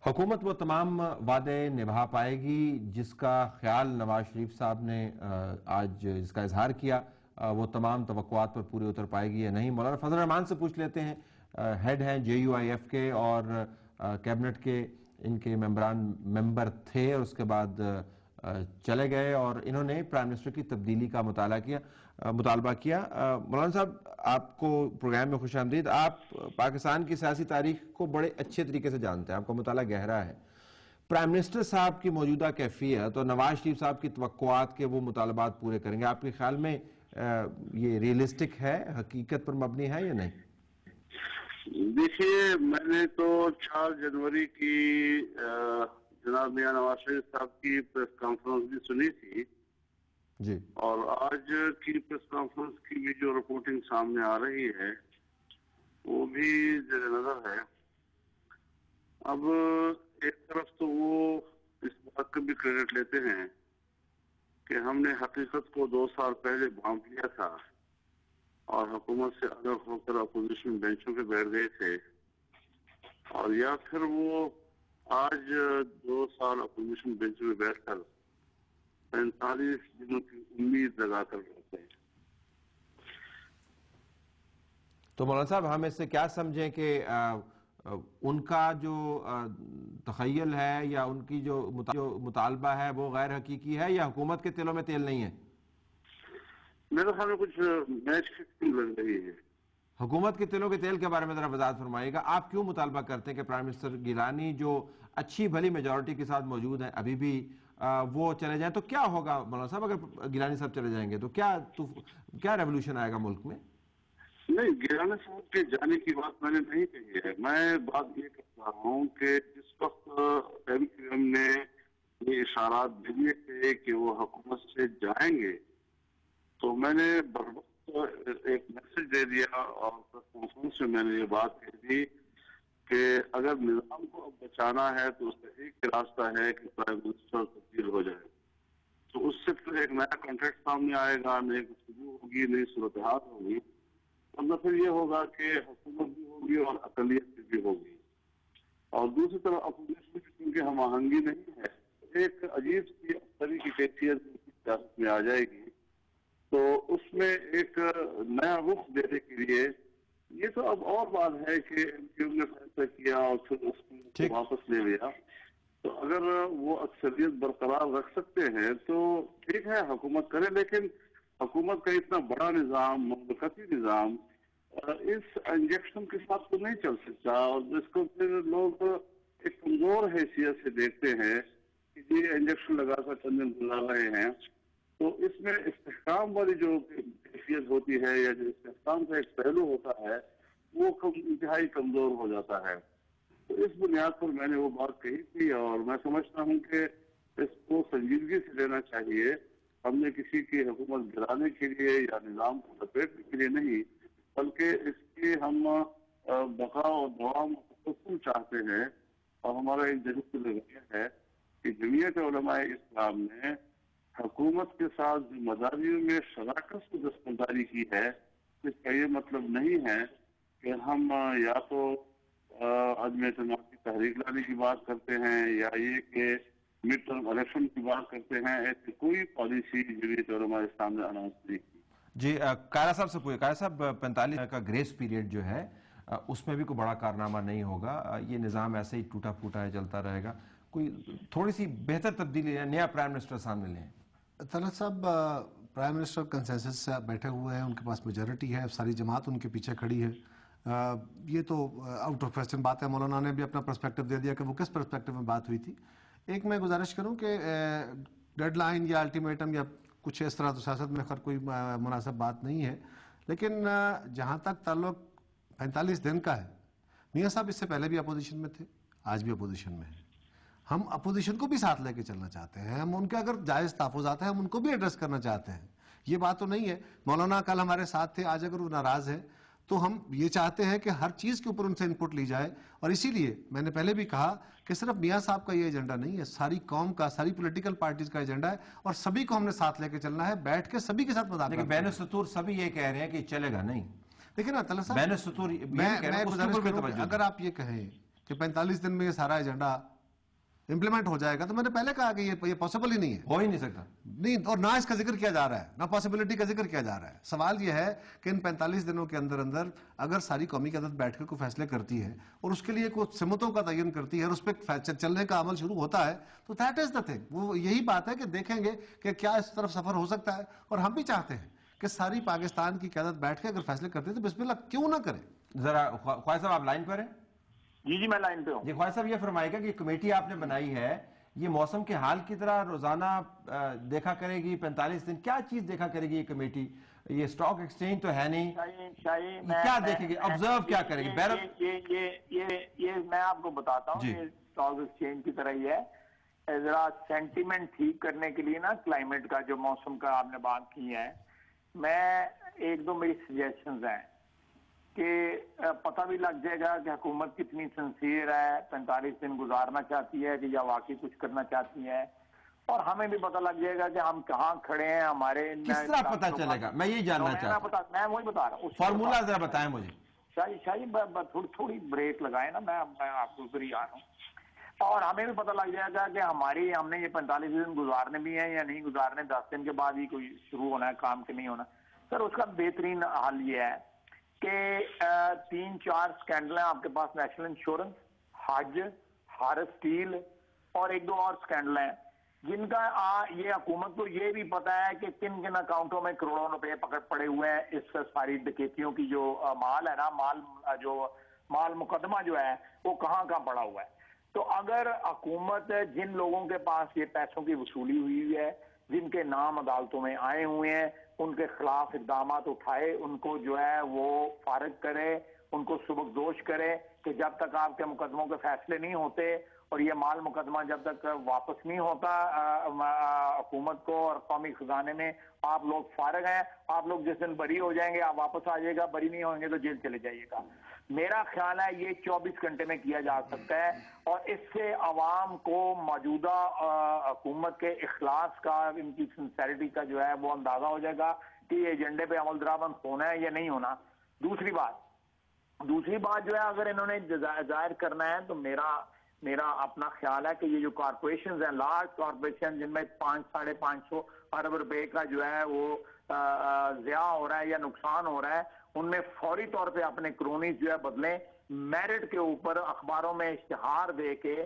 حکومت وہ تمام وعدے نبھا پائے گی جس کا خیال نواز شریف صاحب نے آج جس کا اظہار کیا، وہ تمام توقعات پر پوری اتر پائے گی یا نہیں؟ مولانا فضل الرحمان سے پوچھ لیتے ہیں، ہیڈ ہیں JUIF کے اور کیبنٹ کے، ان کے ممبر تھے اور اس کے بعد چلے گئے اور انہوں نے پرائم منسٹر کی تبدیلی کا مطالبہ کیا۔ مولانا صاحب، آپ کو پروگرام میں خوش آمدید۔ آپ پاکستان کی سیاسی تاریخ کو بڑے اچھے طریقے سے جانتے ہیں، آپ کا مطالعہ گہرا ہے۔ پرائم منسٹر صاحب کی موجودہ کیفیت اور نواز شریف صاحب کی توقعات کے وہ مطالبات پورے کریں گے، آپ کے خیال میں یہ ریئلسٹک ہے، حقیقت پر مبنی ہے یا نہیں؟ دیکھیے، میں نے تو 4 جنوری کی جناب میاں نواز شریف صاحب کی پریس کانفرنس بھی سنی تھی جی، اور آج کی پریس کانفرنس کی بھی جو رپورٹنگ سامنے آ رہی ہے وہ بھی زیر نظر ہے۔ اب ایک طرف تو وہ اس بات کا بھی کریڈٹ لیتے ہیں کہ ہم نے حقیقت کو 2 سال پہلے بھانپ لیا تھا اور حکومت سے الگ ہو کر اپوزیشن بینچوں پہ بیٹھ گئے تھے، اور یا پھر وہ آج 2 سال اپوزیشن بینچ پہ بیٹھ کر 45 دنوں کی امید لگا کر رہتے ہیں۔ تو مولانا صاحب، ہم اس سے کیا سمجھیں کہ ان کا جو تخیل ہے یا ان کی جو مطالبہ ہے وہ غیر حقیقی ہے یا حکومت کے تیلوں میں تیل نہیں ہے؟ میرے خیال میں کچھ میچ فکسنگ لگ رہی ہے۔ حکومت کے تیلوں کے تیل کے بارے میں ذرا وضاحت فرمائیے گا۔ آپ کیوں مطالبہ کرتے ہیں کہ پرائم منسٹر گیلانی جو اچھی بھلی میجورٹی کے ساتھ موجود ہیں ابھی بھی، وہ چلے جائیں؟ تو کیا ہوگا مولانا صاحب اگر گیلانی صاحب چلے جائیں گے؟ تو کیا ریولوشن آئے گا ملک میں؟ نہیں، گیلانی صاحب کے جانے کی بات میں نے نہیں کہی ہے۔ میں بات یہ کر رہا ہوں کہ جس وقت MQM نے یہ اشارات دیے تھے کہ وہ حکومت سے جائیں گے تو میں نے بروقت ایک میسج دے دیا اور پریس کانفرنس میں میں نے یہ بات کہی تھی کہ اگر نظام کو اب بچانا ہے تو اس کا ایک ہی راستہ ہے کہ پرائم منسٹر تبدیل ہو جائے، تو اس سے پھر ایک نیا کانٹریکٹ سامنے آئے گا، نئی گفتگو ہوگی، نئی صورتحال ہوگی، ورنہ پھر یہ ہوگا کہ حکومت بھی ہوگی اور اقلیت بھی ہوگی، اور دوسری طرف اپوزیشن کی کیونکہ ہم آہنگی نہیں ہے، ایک عجیب سی افسری کی کیفیت سیاست میں آ جائے گی، تو اس میں ایک نیا رخ دینے کے لیے یہ تو اب اور بات ہے کہ MQM نے فیصلہ کیا اور پھر اس کو واپس لے لیا، تو اگر وہ اکثریت برقرار رکھ سکتے ہیں تو ٹھیک ہے، حکومت کرے، لیکن حکومت کا اتنا بڑا نظام، مملکتی نظام، اس انجیکشن کے ساتھ تو نہیں چل سکتا، اور جس کو پھر لوگ ایک کمزور حیثیت سے دیکھتے ہیں کہ یہ انجیکشن لگا کر چند دن گزار رہے ہیں، تو اس میں استحکام والی جو کیفیت ہوتی ہے یا جو استحکام کا ایک پہلو ہوتا ہے وہ انتہائی کمزور ہو جاتا ہے۔ تو اس بنیاد پر میں نے وہ بات کہی تھی، اور میں سمجھتا ہوں کہ اس کو سنجیدگی سے لینا چاہیے۔ ہم نے کسی کی حکومت گرانے کے لیے یا نظام کو لپیٹنے کے لیے نہیں، بلکہ اس کی ہم بقا اور دوام چاہتے ہیں، اور ہمارا ایک جدید رویہ ہے کہ جمعیت علماء اسلام نے حکومت کے ساتھ ذمہ داریوں میں شراکت سے دستبرداری کی ہے۔ اس کا یہ مطلب نہیں ہے کہ ہم یا تو عدم اعتماد کی تحریک لانے کی بات کرتے ہیں یا یہ کہ مڈ ٹرم الیکشن کی بات کرتے ہیں، ایسی کوئی پالیسی جمعیت علماء اسلام نے اناؤنس نہیں کی۔ جی، قائرہ صاحب سے پوچھیں۔ قائرہ صاحب، 45 کا گریس پیریڈ جو ہے اس میں بھی کوئی بڑا کارنامہ نہیں ہوگا، یہ نظام ایسے ہی ٹوٹا پھوٹا ہے، چلتا رہے گا، کوئی تھوڑی سی بہتر تبدیلی ہے، نیا پرائم منسٹر سامنے لیں؟ طلعت صاحب، پرائم منسٹر کنسنسس سے بیٹھے ہوئے ہیں، ان کے پاس میجورٹی ہے، ساری جماعت ان کے پیچھے کھڑی ہے، یہ تو آؤٹ آف کوسچن بات ہے۔ مولانا نے بھی اپنا پرسپیکٹو دے دیا کہ وہ کس پرسپیکٹو میں بات ہوئی تھی۔ ایک میں گزارش کروں کہ ڈیڈ لائن یا الٹیمیٹم یا کچھ اس طرح تو سیاست میں خیر کوئی مناسب بات نہیں ہے، لیکن جہاں تک تعلق 45 دن کا ہے، میاں صاحب اس سے پہلے بھی اپوزیشن میں تھے، آج بھی اپوزیشن میں ہیں، ہم اپوزیشن کو بھی ساتھ لے کے چلنا چاہتے ہیں، ہم ان کے اگر جائز تحفظات ہیں ہم ان کو بھی ایڈریس کرنا چاہتے ہیں، یہ بات تو نہیں ہے۔ مولانا کل ہمارے ساتھ تھے، آج اگر وہ ناراض ہیں تو ہم یہ چاہتے ہیں کہ ہر چیز کے اوپر ان سے انپٹ لی جائے، اور اسی لیے میں نے پہلے بھی کہا کہ صرف میاں صاحب کا یہ ایجنڈا نہیں ہے، ساری قوم کا، ساری پولیٹیکل پارٹیز کا ایجنڈا ہے، اور سبھی کو ہم نے ساتھ لے کے چلنا ہے، بیٹھ کے سبھی کے ساتھ مذاکرات۔ لیکن بین السطور سبھی یہ کہہ رہے ہیں کہ چلے گا نہیں۔ لیکن نا طلعت صاحب، بین السطور میں گزارش کروں کہ اگر آپ یہ کہیں کہ 45 دن میں یہ سارا ایجنڈا इम्प्लीमेंट हो जाएगा, तो मैंने पहले कहा कि ये पॉसिबल ही नहीं है, हो ही नहीं सकता नहीं, और ना इसका जिक्र किया जा रहा है, ना पॉसिबिलिटी का जिक्र किया जा रहा है। सवाल यह है कि इन 45 दिनों के अंदर अंदर अगर सारी कौमी क़यादत बैठकर कोई फैसले करती है और उसके लिए कुछ सिमतों का तयन करती है और उस पर चलने का अमल शुरू होता है, तो दैट इज द थिंग। वो यही बात है कि देखेंगे कि क्या इस तरफ सफर हो सकता है, और हम भी चाहते हैं कि सारी पाकिस्तान की क़यादत बैठ के अगर फैसले करते हैं तो बिस्मिल्लाह क्यों ना करें। जरा ख्वाजा साहब आप लाइन पर हैं? जी मैं लाइन पे हूँ। जी ख्वाजा साहब ये फरमाएगा कि कमेटी आपने बनाई है, ये मौसम के हाल की तरह रोजाना देखा करेगी, 45 दिन क्या चीज देखा करेगी ये कमेटी? ये स्टॉक एक्सचेंज तो है नहीं, क्या देखेगी, ऑब्जर्व क्या करेगी? ये मैं आपको बताता हूँ, ये स्टॉक एक्सचेंज की तरह ही है। जरा सेंटीमेंट ठीक करने के लिए ना, क्लाइमेट का जो मौसम का आपने बात की है, मैं एक दो मेरी सजेशंस हैं कि पता भी लग जाएगा कि हुकूमत कितनी सिंसियर है, 45 दिन गुजारना चाहती है कि या वाकई कुछ करना चाहती है, और हमें भी पता लग जाएगा कि हम कहाँ खड़े हैं। हमारे किस तरह पता चलेगा, मैं ये जानना चाहता हूँ, मैं वही बता रहा हूँ, फॉर्मूला जरा बताएं मुझे। शाही थोड़ी ब्रेक लगाए ना, मैं आपको ऊपर ही आ रहा हूँ, और हमें भी पता लग जाएगा कि हमने ये 45 दिन गुजारने भी हैं या नहीं गुजारने, 10 दिन के बाद ही कोई शुरू होना है काम के नहीं होना। सर उसका बेहतरीन हल ये है कि 3-4 स्कैंडल हैं आपके पास, नेशनल इंश्योरेंस, हज, हारस स्टील और एक दो और स्कैंडल हैं, जिनका ये हुकूमत को ये भी पता है कि किन किन अकाउंटों में करोड़ों रुपए पड़े हुए हैं। इस सारी डकैतियों की जो माल है ना, माल मुकदमा जो है वो कहाँ कहाँ पड़ा हुआ है। तो अगर हुकूमत जिन लोगों के पास ये पैसों की वसूली हुई है, जिनके नाम अदालतों में आए हुए हैं, उनके खिलाफ इकदाम उठाए, उनको जो है वो फारिग करे, उनको सुबकदोश करे कि जब तक आपके मुकदमों के फैसले नहीं होते और ये माल मुकदमा जब तक वापस नहीं होता हुकूमत को और कौमी खजाने में, आप लोग फारिग हैं। आप लोग जिस दिन बरी हो जाएंगे आप वापस आ जाएगा, बरी नहीं होंगे तो जेल चले जाइएगा। मेरा ख्याल है ये 24 घंटे में किया जा सकता है, और इससे अवाम को मौजूदा हुकूमत के इखलास का, इनकी सिंसेरिटी का जो है वो अंदाजा हो जाएगा कि एजेंडे पे अमल दरामद होना है या नहीं होना। दूसरी बात जो है, अगर इन्होंने जाहिर करना है तो मेरा अपना ख्याल है कि ये जो कॉर्पोरेशन हैं, लार्ज कॉर्पोरेशन जिनमें 500-550 अरब रुपए का जो है वो ज़िया हो रहा है या नुकसान हो रहा है, उनमें फौरी तौर पे अपने क्रोनीज जो है बदलें, मेरिट के ऊपर अखबारों में इश्तिहार दे के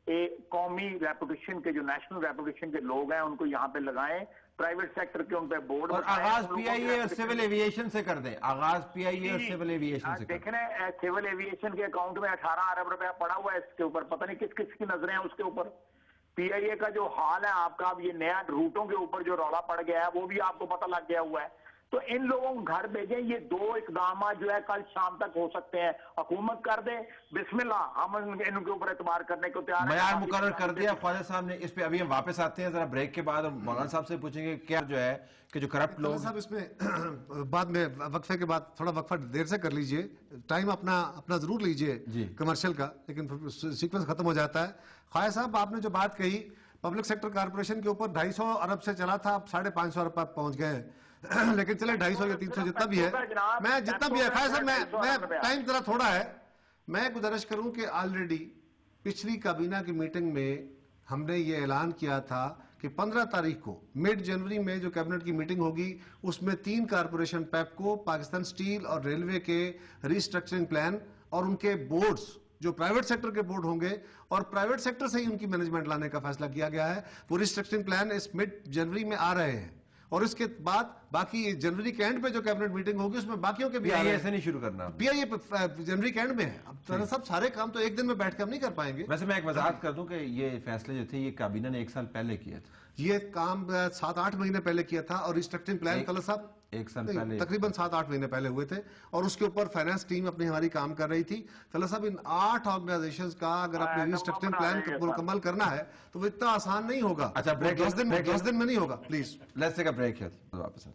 एक कौमी रेपुटेशन के, जो नेशनल रेपुटेशन के लोग हैं उनको यहाँ पे लगाएं, प्राइवेट सेक्टर के उन पे बोर्ड, और आगाज पीआईए और सिविल एविएशन से कर दें, आगाज पीआईए और सिविल एविएशन से देखें। सिविल एविएशन के अकाउंट में 18 अरब रुपया पड़ा हुआ है, इसके ऊपर पता नहीं किस किस की नजरें हैं उसके ऊपर। पीआईए का जो हाल है आपका, अब ये नया रूटों के ऊपर जो रौला पड़ गया है वो भी आपको पता लग गया हुआ है। तो इन लोगों को घर भेजें, ये 2 इकदाम जो है कल शाम तक हो सकते हैं, हुकूमत कर दे, बिस्मिल्लाह, हम इनके ऊपर एतबार करने को तैयार हैं। बयान मुकर्रर कर दिया ख्वाजा साहब ने, इस पे अभी हम वापस आते हैं जरा ब्रेक के बाद, और मौलाना साहब से पूछेंगे क्या जो है कि जो करप्ट लोग साहब इसमें बाद में वक्फे के बाद थोड़ा वक्फा देर से कर लीजिए, टाइम अपना जरूर लीजिए कमर्शियल का, लेकिन सीक्वेंस खत्म हो जाता है। ख्वाजा साहब आपने जो बात कही पब्लिक सेक्टर कारपोरेशन के ऊपर 250 अरब से चला था, अब 550 अरब पर पहुंच गए लेकिन चले 250 या 300 जितना भी है, मैं जितना भी है ख्वाजा साहब, मैं टाइम जरा थोड़ा है, मैं गुजारिश करूं कि ऑलरेडी पिछली काबीना की मीटिंग में हमने ये ऐलान किया था कि 15 तारीख को मिड जनवरी में जो कैबिनेट की मीटिंग होगी उसमें 3 कारपोरेशन, पेप्को, पाकिस्तान स्टील और रेलवे के रिस्ट्रक्चरिंग प्लान और उनके बोर्ड्स जो प्राइवेट सेक्टर के बोर्ड होंगे और प्राइवेट सेक्टर से ही उनकी मैनेजमेंट लाने का फैसला किया गया है। वो रिस्ट्रक्चरिंग प्लान इस मिड जनवरी में आ रहे हैं, और इसके बाद बाकी जनवरी के एंड पे जो कैबिनेट मीटिंग होगी उसमें बाकियों के भी ऐसे नहीं शुरू करना, पीआईए जनवरी के एंड में है। अब सब सारे काम तो एक दिन में बैठ कर हम नहीं कर पाएंगे। वैसे मैं एक वजाहत कर दूं कि ये फैसले जो थे ये काबीना ने 1 साल पहले किए थे, ये काम 7-8 महीने पहले किया था, और रिस्ट्रक्चरिंग प्लान तलत साहब 1 साल पहले, तकरीबन 7-8 महीने पहले हुए थे, और उसके ऊपर फाइनेंस टीम अपनी हमारी काम कर रही थी। तलत साहब इन 8 ऑर्गेनाइजेशंस का अगर आपने रिस्ट्रक्चरिंग प्लान मुकम्मल करना है तो वो इतना आसान नहीं होगा। अच्छा ब्रेक, 10 दिन में नहीं होगा। Please let's take a break here, वापस